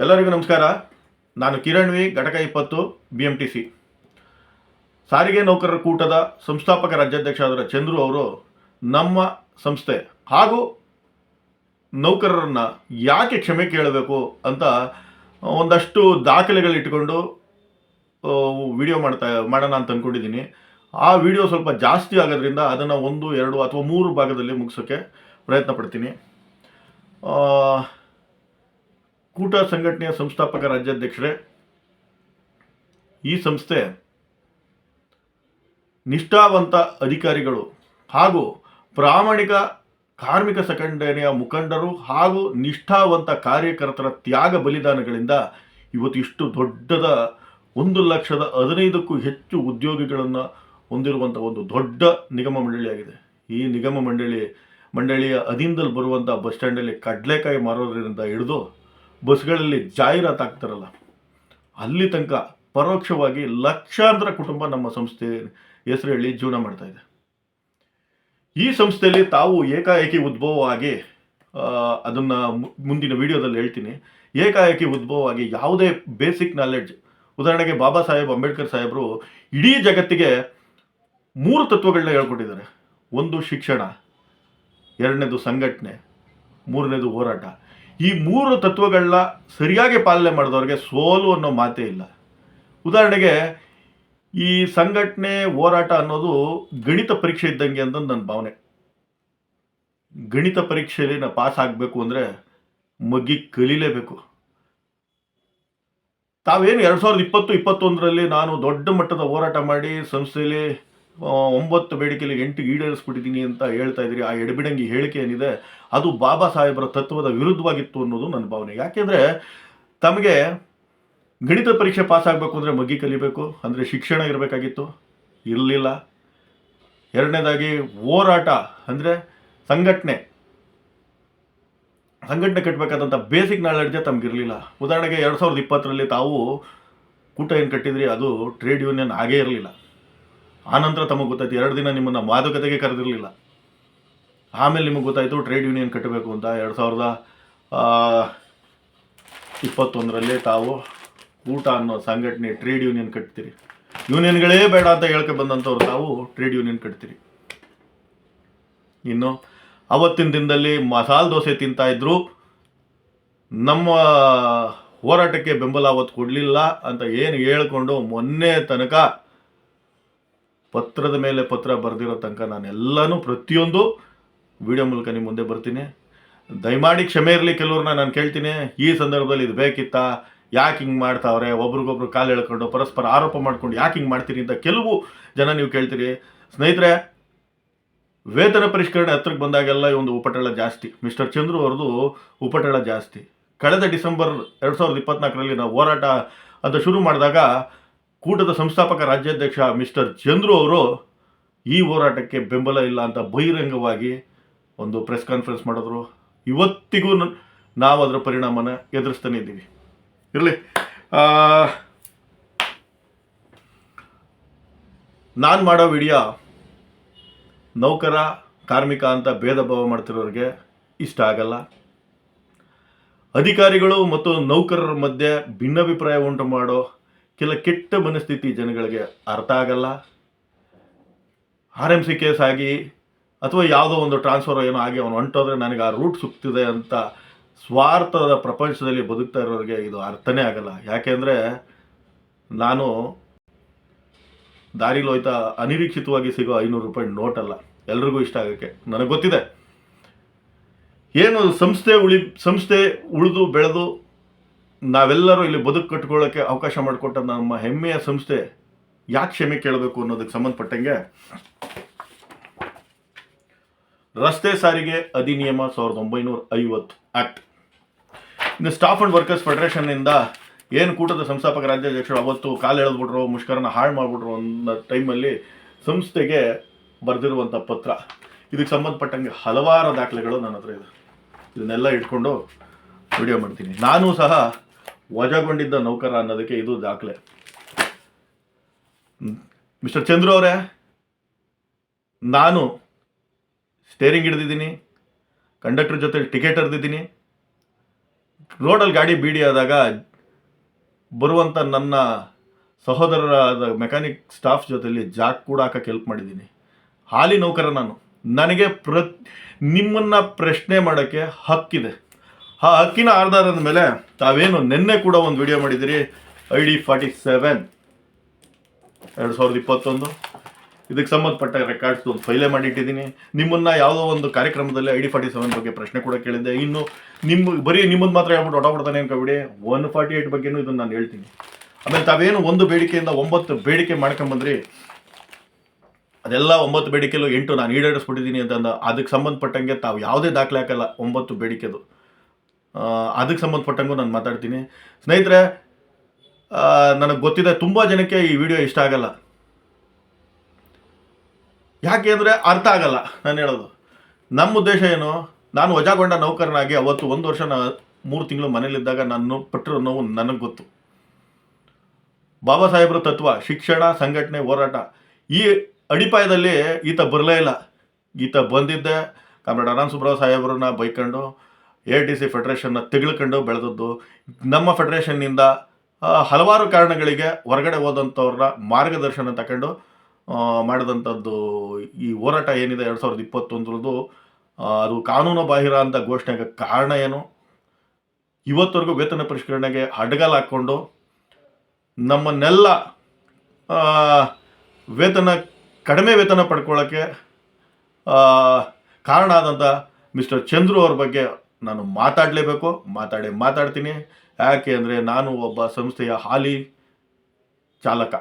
ಎಲ್ಲರಿಗೂ ನಮಸ್ಕಾರ. ನಾನು ಕಿರಣ್ ವಿ, ಘಟಕ 20, BMTC ಸಾರಿಗೆ ನೌಕರರ ಕೂಟದ ಸಂಸ್ಥಾಪಕ ರಾಜ್ಯಾಧ್ಯಕ್ಷರಾದ ಚಂದ್ರು ಅವರು ನಮ್ಮ ಸಂಸ್ಥೆ ಹಾಗೂ ನೌಕರರನ್ನ ಯಾಕೆ ಕ್ಷಮೆ ಕೇಳಬೇಕು ಅಂತ ಒಂದಷ್ಟು ದಾಖಲೆಗಳಿಟ್ಟುಕೊಂಡು ವಿಡಿಯೋ ಮಾಡೋಣ ಅಂತ ಅಂದ್ಕೊಂಡಿದ್ದೀನಿ. ಆ ವಿಡಿಯೋ ಸ್ವಲ್ಪ ಜಾಸ್ತಿ ಆಗೋದ್ರಿಂದ ಅದನ್ನು 1, 2 ಅಥವಾ 3 ಭಾಗದಲ್ಲಿ ಮುಗಿಸೋಕ್ಕೆ ಪ್ರಯತ್ನ ಪಡ್ತೀನಿ. ಕೂಟ ಸಂಘಟನೆಯ ಸಂಸ್ಥಾಪಕ ರಾಜ್ಯಾಧ್ಯಕ್ಷರೇ, ಈ ಸಂಸ್ಥೆ ನಿಷ್ಠಾವಂತ ಅಧಿಕಾರಿಗಳು ಹಾಗೂ ಪ್ರಾಮಾಣಿಕ ಕಾರ್ಮಿಕ ಸಂಘಟನೆಯ ಮುಖಂಡರು ಹಾಗೂ ನಿಷ್ಠಾವಂತ ಕಾರ್ಯಕರ್ತರ ತ್ಯಾಗ ಬಲಿದಾನಗಳಿಂದ ಇವತ್ತು ಇಷ್ಟು ದೊಡ್ಡದ 1,15,000ಕ್ಕೂ ಹೆಚ್ಚು ಉದ್ಯೋಗಿಗಳನ್ನು ಹೊಂದಿರುವಂಥ ಒಂದು ದೊಡ್ಡ ನಿಗಮ ಮಂಡಳಿಯಾಗಿದೆ. ಈ ನಿಗಮ ಮಂಡಳಿಯ ಅಧೀನದಲ್ಲಿ ಬರುವಂಥ ಬಸ್ ಸ್ಟ್ಯಾಂಡಲ್ಲಿ ಕಡಲೆಕಾಯಿ ಮಾರೋದ್ರಿಂದ ಹಿಡಿದು ಬಸ್ಗಳಲ್ಲಿ ಜಾಹೀರಾತು ಆಗ್ತಾರಲ್ಲ, ಅಲ್ಲಿ ತನಕ ಪರೋಕ್ಷವಾಗಿ ಲಕ್ಷಾಂತರ ಕುಟುಂಬ ನಮ್ಮ ಸಂಸ್ಥೆ ಹೆಸರು ಹೇಳಿ ಜೀವನ ಮಾಡ್ತಾ ಇದೆ. ಈ ಸಂಸ್ಥೆಯಲ್ಲಿ ತಾವು ಏಕಾಏಕಿ ಉದ್ಭವವಾಗಿ, ಅದನ್ನು ಮುಂದಿನ ವಿಡಿಯೋದಲ್ಲಿ ಹೇಳ್ತೀನಿ, ಏಕಾಏಕಿ ಉದ್ಭವವಾಗಿ ಯಾವುದೇ ಬೇಸಿಕ್ ನಾಲೆಡ್ಜ್, ಉದಾಹರಣೆಗೆ ಬಾಬಾ ಸಾಹೇಬ್ ಅಂಬೇಡ್ಕರ್ ಸಾಹೇಬರು ಇಡೀ ಜಗತ್ತಿಗೆ 3 ತತ್ವಗಳನ್ನ ಹೇಳ್ಕೊಟ್ಟಿದ್ದಾರೆ. 1 ಶಿಕ್ಷಣ, 2ನೇದು ಸಂಘಟನೆ, 3ನೇದು ಹೋರಾಟ. ಈ 3 ತತ್ವಗಳನ್ನ ಸರಿಯಾಗಿ ಪಾಲನೆ ಮಾಡಿದವ್ರಿಗೆ ಸೋಲು ಅನ್ನೋ ಮಾತೇ ಇಲ್ಲ. ಉದಾಹರಣೆಗೆ ಈ ಸಂಘಟನೆ ಹೋರಾಟ ಅನ್ನೋದು ಗಣಿತ ಪರೀಕ್ಷೆ ಇದ್ದಂಗೆ ಅಂತ ನನ್ನ ಭಾವನೆ. ಗಣಿತ ಪರೀಕ್ಷೆಯಲ್ಲಿ ನಾವು ಪಾಸ್ ಆಗಬೇಕು ಅಂದರೆ ಮಗ್ಗಿ ಕಲೀಲೇಬೇಕು. ತಾವೇನು 2020-21ರಲ್ಲಿ ನಾನು ದೊಡ್ಡ ಮಟ್ಟದ ಹೋರಾಟ ಮಾಡಿ ಸಂಸ್ಥೆಯಲ್ಲಿ 9 ಬೇಡಿಕೆಯಲ್ಲಿ 8 ಈಡೇರಿಸ್ಬಿಟ್ಟಿದ್ದೀನಿ ಅಂತ ಹೇಳ್ತಾ ಇದ್ದೀರಿ. ಆ ಎಡಬಿಡಂಗಿ ಹೇಳಿಕೆ ಏನಿದೆ ಅದು ಬಾಬಾ ಸಾಹೇಬರ ತತ್ವದ ವಿರುದ್ಧವಾಗಿತ್ತು ಅನ್ನೋದು ನನ್ನ ಭಾವನೆ. ಯಾಕೆಂದರೆ ತಮಗೆ ಗಣಿತ ಪರೀಕ್ಷೆ ಪಾಸ್ ಆಗಬೇಕು ಅಂದರೆ ಮಗ್ಗಿ ಕಲಿಬೇಕು, ಅಂದರೆ ಶಿಕ್ಷಣ ಇರಬೇಕಾಗಿತ್ತು, ಇರಲಿಲ್ಲ. 2ನೇದಾಗಿ ಹೋರಾಟ ಅಂದರೆ ಸಂಘಟನೆ ಕಟ್ಟಬೇಕಾದಂಥ ಬೇಸಿಕ್ ನಾಲೆಡ್ಜೇ ತಮಗಿರಲಿಲ್ಲ. ಉದಾಹರಣೆಗೆ 2020ರಲ್ಲಿ ತಾವು ಕೂಟ ಏನು ಕಟ್ಟಿದ್ರಿ ಅದು ಟ್ರೇಡ್ ಯೂನಿಯನ್ ಆಗೇ ಇರಲಿಲ್ಲ. ಆನಂತರ ತಮಗೆ ಗೊತ್ತಾಯ್ತು, 2 ದಿನ ನಿಮ್ಮನ್ನು ಮಾತುಕತೆಗೆ ಕರೆದಿರಲಿಲ್ಲ. ಆಮೇಲೆ ನಿಮಗೆ ಗೊತ್ತಾಯಿತು ಟ್ರೇಡ್ ಯೂನಿಯನ್ ಕಟ್ಟಬೇಕು ಅಂತ. 2021ರಲ್ಲಿ ತಾವು ಕೂಟ ಅನ್ನೋ ಸಂಘಟನೆ ಟ್ರೇಡ್ ಯೂನಿಯನ್ ಕಟ್ತೀರಿ. ಯೂನಿಯನ್ಗಳೇ ಬೇಡ ಅಂತ ಹೇಳ್ಕೆ ಬಂದಂಥವ್ರು ತಾವು ಟ್ರೇಡ್ ಯೂನಿಯನ್ ಕಟ್ತೀರಿ. ಇನ್ನು ಅವತ್ತಿನ ದಿನದಲ್ಲಿ ಮಸಾಲೆ ದೋಸೆ ತಿಂತಾಯಿದ್ರು, ನಮ್ಮ ಹೋರಾಟಕ್ಕೆ ಬೆಂಬಲ ಅವತ್ತು ಕೊಡಲಿಲ್ಲ ಅಂತ ಏನು ಹೇಳ್ಕೊಂಡು ಮೊನ್ನೆ ತನಕ ಪತ್ರದ ಮೇಲೆ ಪತ್ರ ಬರೆದಿರೋ ತನಕ ನಾನೆಲ್ಲನೂ ಪ್ರತಿಯೊಂದು ವಿಡಿಯೋ ಮೂಲಕ ನಿಮ್ಮ ಮುಂದೆ ಬರ್ತೀನಿ. ದಯಮಾಡಿ ಕ್ಷಮೆ ಇರಲಿ. ಕೆಲವ್ರನ್ನ ನಾನು ಕೇಳ್ತೀನಿ, ಈ ಸಂದರ್ಭದಲ್ಲಿ ಇದು ಬೇಕಿತ್ತಾ, ಯಾಕೆ ಹಿಂಗೆ ಮಾಡ್ತಾವ್ರೆ, ಒಬ್ರಿಗೊಬ್ರು ಕಾಲು ಎಳ್ಕೊಂಡು ಪರಸ್ಪರ ಆರೋಪ ಮಾಡ್ಕೊಂಡು ಯಾಕೆ ಹಿಂಗೆ ಮಾಡ್ತೀರಿ ಅಂತ ಕೆಲವು ಜನ ನೀವು ಕೇಳ್ತೀರಿ. ಸ್ನೇಹಿತರೆ, ವೇತನ ಪರಿಷ್ಕರಣೆ ಹತ್ರಕ್ಕೆ ಬಂದಾಗೆಲ್ಲ ಈ ಒಂದು ಉಪಟಳ ಜಾಸ್ತಿ. ಮಿಸ್ಟರ್ ಚಂದ್ರು ಅವ್ರದ್ದು ಉಪಟಳ ಜಾಸ್ತಿ. ಕಳೆದ ಡಿಸೆಂಬರ್ 2024ರಲ್ಲಿ ನಾವು ಹೋರಾಟ ಅಂತ ಶುರು ಮಾಡಿದಾಗ ಕೂಟದ ಸಂಸ್ಥಾಪಕ ರಾಜ್ಯಾಧ್ಯಕ್ಷ ಮಿಸ್ಟರ್ ಚಂದ್ರು ಅವರು ಈ ಹೋರಾಟಕ್ಕೆ ಬೆಂಬಲ ಇಲ್ಲ ಅಂತ ಬಹಿರಂಗವಾಗಿ ಒಂದು ಪ್ರೆಸ್ ಕಾನ್ಫರೆನ್ಸ್ ಮಾಡಿದ್ರು. ಇವತ್ತಿಗೂ ನಾವು ಅದರ ಪರಿಣಾಮನ ಎದುರಿಸ್ತಾನೆ ಇದ್ದೀವಿ. ಇರಲಿ, ನಾನು ಮಾಡೋ ವಿಡಿಯೋ ನೌಕರ ಕಾರ್ಮಿಕ ಅಂತ ಭೇದ ಭಾವ ಮಾಡ್ತಿರೋರಿಗೆ ಇಷ್ಟ ಆಗಲ್ಲ. ಅಧಿಕಾರಿಗಳು ಮತ್ತು ನೌಕರರ ಮಧ್ಯೆ ಭಿನ್ನಾಭಿಪ್ರಾಯ ಉಂಟು ಮಾಡೋ ಕೆಲ ಕೆಟ್ಟ ಮನಸ್ಥಿತಿ ಜನಗಳಿಗೆ ಅರ್ಥ ಆಗಲ್ಲ. RMC ಕೇಸ್ ಆಗಿ ಅಥವಾ ಯಾವುದೋ ಒಂದು ಟ್ರಾನ್ಸ್ಫರ್ ಏನೋ ಆಗಿ ಅವನು ಹೊಂಟೋದ್ರೆ ನನಗೆ ಆ ರೂಟ್ ಸುತ್ತಿದೆ ಅಂತ ಸ್ವಾರ್ಥದ ಪ್ರಪಂಚದಲ್ಲಿ ಬದುಕ್ತಾ ಇರೋರಿಗೆ ಇದು ಅರ್ಥನೇ ಆಗಲ್ಲ. ಯಾಕೆಂದರೆ ನಾನು ದಾರಿಲಿ ಹೋಯ್ತಾ ಅನಿರೀಕ್ಷಿತವಾಗಿ ಸಿಗೋ 500 ರೂಪಾಯಿ ನೋಟ್ ಅಲ್ಲ ಎಲ್ರಿಗೂ ಇಷ್ಟ ಆಗೋಕ್ಕೆ. ನನಗೆ ಗೊತ್ತಿದೆ ಏನು ಸಂಸ್ಥೆ ಉಳಿದು ಬೆಳೆದು ನಾವೆಲ್ಲರೂ ಇಲ್ಲಿ ಬದುಕು ಕಟ್ಕೊಳ್ಳೋಕ್ಕೆ ಅವಕಾಶ ಮಾಡಿಕೊಟ್ಟ ನಮ್ಮ ಹೆಮ್ಮೆಯ ಸಂಸ್ಥೆ ಯಾಕೆ ಕ್ಷಮೆ ಕೇಳಬೇಕು ಅನ್ನೋದಕ್ಕೆ ಸಂಬಂಧಪಟ್ಟಂಗೆ ರಸ್ತೆ ಸಾರಿಗೆ ಅಧಿನಿಯಮ 1950 ಆ್ಯಕ್ಟ್, ಇನ್ನು ಸ್ಟಾಫ್ ಆ್ಯಂಡ್ ವರ್ಕರ್ಸ್ ಫೆಡರೇಷನ್ನಿಂದ ಏನು ಕೂಟದ ಸಂಸ್ಥಾಪಕ ರಾಜ್ಯಾಧ್ಯಕ್ಷರು ಅವತ್ತು ಕಾಲು ಎಳೆದ್ಬಿಟ್ರು, ಮುಷ್ಕರನ ಹಾಳು ಮಾಡಿಬಿಟ್ರು ಅನ್ನೋ ಟೈಮಲ್ಲಿ ಸಂಸ್ಥೆಗೆ ಬರೆದಿರುವಂಥ ಪತ್ರ, ಇದಕ್ಕೆ ಸಂಬಂಧಪಟ್ಟಂಗೆ ಹಲವಾರು ದಾಖಲೆಗಳು ನನ್ನ ಹತ್ರ ಇದೆ. ಇದನ್ನೆಲ್ಲ ಇಟ್ಕೊಂಡು ವಿಡಿಯೋ ಮಾಡ್ತೀನಿ. ನಾನು ಸಹ ವಜಾಗೊಂಡಿದ್ದ ನೌಕರ ಅನ್ನೋದಕ್ಕೆ ಇದು ದಾಖಲೆ. ಮಿಸ್ಟರ್ ಚಂದ್ರು ಅವರೇ, ನಾನು ಸ್ಟೇರಿಂಗ್ ಹಿಡಿದಿದ್ದೀನಿ, ಕಂಡಕ್ಟರ್ ಜೊತೆ ಟಿಕೆಟ್ ಹರಿದಿದ್ದೀನಿ, ರೋಡಲ್ಲಿ ಗಾಡಿ ಬೀಡಿ ಆದಾಗ ಬರುವಂಥ ನನ್ನ ಸಹೋದರರಾದ ಮೆಕ್ಯಾನಿಕ್ ಸ್ಟಾಫ್ ಜೊತೆಲಿ ಜಾಕ್ ಕೂಡ ಹಾಕಕ್ಕೆ ಹೆಲ್ಪ್ ಮಾಡಿದ್ದೀನಿ. ಹಾಲಿ ನೌಕರ ನಾನು. ನನಗೆ ನಿಮ್ಮನ್ನು ಪ್ರಶ್ನೆ ಮಾಡೋಕ್ಕೆ ಹಕ್ಕಿದೆ. ಆ ಹಕ್ಕಿನ ಆಧಾರದ ಮೇಲೆ ತಾವೇನು ನಿನ್ನೆ ಕೂಡ ಒಂದು ವಿಡಿಯೋ ಮಾಡಿದ್ದೀರಿ, ID47 2021, ಇದಕ್ಕೆ ಸಂಬಂಧಪಟ್ಟ ರೆಕಾರ್ಡ್ಸ್ ಒಂದು ಫೈಲೇ ಮಾಡಿಟ್ಟಿದ್ದೀನಿ. ನಿಮ್ಮನ್ನು ಯಾವುದೋ ಒಂದು ಕಾರ್ಯಕ್ರಮದಲ್ಲಿ ID47 ಬಗ್ಗೆ ಪ್ರಶ್ನೆ ಕೂಡ ಕೇಳಿದ್ದೆ. ಇನ್ನು ಬರೀ ನಿಮ್ಮದು ಮಾತ್ರ ಹೇಳ್ಬಿಟ್ಟು ಹೊಟ್ಟಬಿಡ್ತಾನೆ ಅನ್ಕೋಬಿಡಿ, 148 ಬಗ್ಗೆನೂ ಇದನ್ನು ನಾನು ಹೇಳ್ತೀನಿ. ಆಮೇಲೆ ತಾವೇನು 1 ಬೇಡಿಕೆಯಿಂದ 9 ಬೇಡಿಕೆ ಮಾಡ್ಕೊಂಬಂದ್ರಿ, ಅದೆಲ್ಲ 9 ಬೇಡಿಕೆಲ್ಲೂ 8 ನಾನು ಈಡೇರಿಸ್ಬಿಟ್ಟಿದ್ದೀನಿ ಅಂತಂದ ಅದಕ್ಕೆ ಸಂಬಂಧಪಟ್ಟಂಗೆ ತಾವು ಯಾವುದೇ ದಾಖಲೆ ಹಾಕಲ್ಲ. 9 ಬೇಡಿಕೆದು ಅದಕ್ಕೆ ಸಂಬಂಧಪಟ್ಟಂಗೂ ನಾನು ಮಾತಾಡ್ತೀನಿ. ಸ್ನೇಹಿತರೆ, ನನಗೆ ಗೊತ್ತಿದೆ ತುಂಬ ಜನಕ್ಕೆ ಈ ವಿಡಿಯೋ ಇಷ್ಟ ಆಗಲ್ಲ. ಯಾಕೆ ಅಂದರೆ ಅರ್ಥ ಆಗಲ್ಲ ನಾನು ಹೇಳೋದು. ನಮ್ಮ ಉದ್ದೇಶ ಏನು, ನಾನು ವಜಾಗೊಂಡ ನೌಕರನಾಗಿ ಅವತ್ತು 1 ವರ್ಷ 3 ತಿಂಗಳು ಮನೇಲಿದ್ದಾಗ ನಾನು ಪಟ್ಟಿರೋ ನೋವು ನನಗೆ ಗೊತ್ತು. ಬಾಬಾ ಸಾಹೇಬ್ರ ತತ್ವ, ಶಿಕ್ಷಣ, ಸಂಘಟನೆ, ಹೋರಾಟ, ಈ ಅಡಿಪಾಯದಲ್ಲಿ ಈತ ಬರಲೇ ಇಲ್ಲ. ಈತ ಬಂದಿದ್ದೆ ಕಾಮ್ರೇಡ್ ಅನಂತ ಸುಬ್ರಾವ್ ಸಾಹೇಬ್ರನ್ನ ಬೈಕೊಂಡು AITC ಫೆಡರೇಷನ್ನ ತೆಗೆದುಕೊಂಡು ಬೆಳೆದದ್ದು. ನಮ್ಮ ಫೆಡರೇಷನ್ನಿಂದ ಹಲವಾರು ಕಾರಣಗಳಿಗೆ ಹೊರಗಡೆ ಹೋದಂಥವ್ರನ್ನ ಮಾರ್ಗದರ್ಶನ ತಗೊಂಡು ಮಾಡಿದಂಥದ್ದು ಈ ಹೋರಾಟ ಏನಿದೆ 2021ರದ್ದು, ಅದು ಕಾನೂನು ಬಾಹಿರ ಅಂತ ಘೋಷಣೆಗೆ ಕಾರಣ ಏನು, ಇವತ್ತವರೆಗೂ ವೇತನ ಪರಿಷ್ಕರಣೆಗೆ ಅಡ್ಡಗಾಲ ಹಾಕ್ಕೊಂಡು ನಮ್ಮನ್ನೆಲ್ಲ ಕಡಿಮೆ ವೇತನ ಪಡ್ಕೊಳ್ಳೋಕ್ಕೆ ಕಾರಣ ಆದಂಥ ಮಿಸ್ಟರ್ ಚಂದ್ರು ಅವ್ರ ಬಗ್ಗೆ ನಾನು ಮಾತಾಡಲೇಬೇಕು, ಮಾತಾಡ್ತೀನಿ. ಯಾಕೆ ಅಂದರೆ ನಾನು ಒಬ್ಬ ಸಂಸ್ಥೆಯ ಹಾಲಿ ಚಾಲಕ.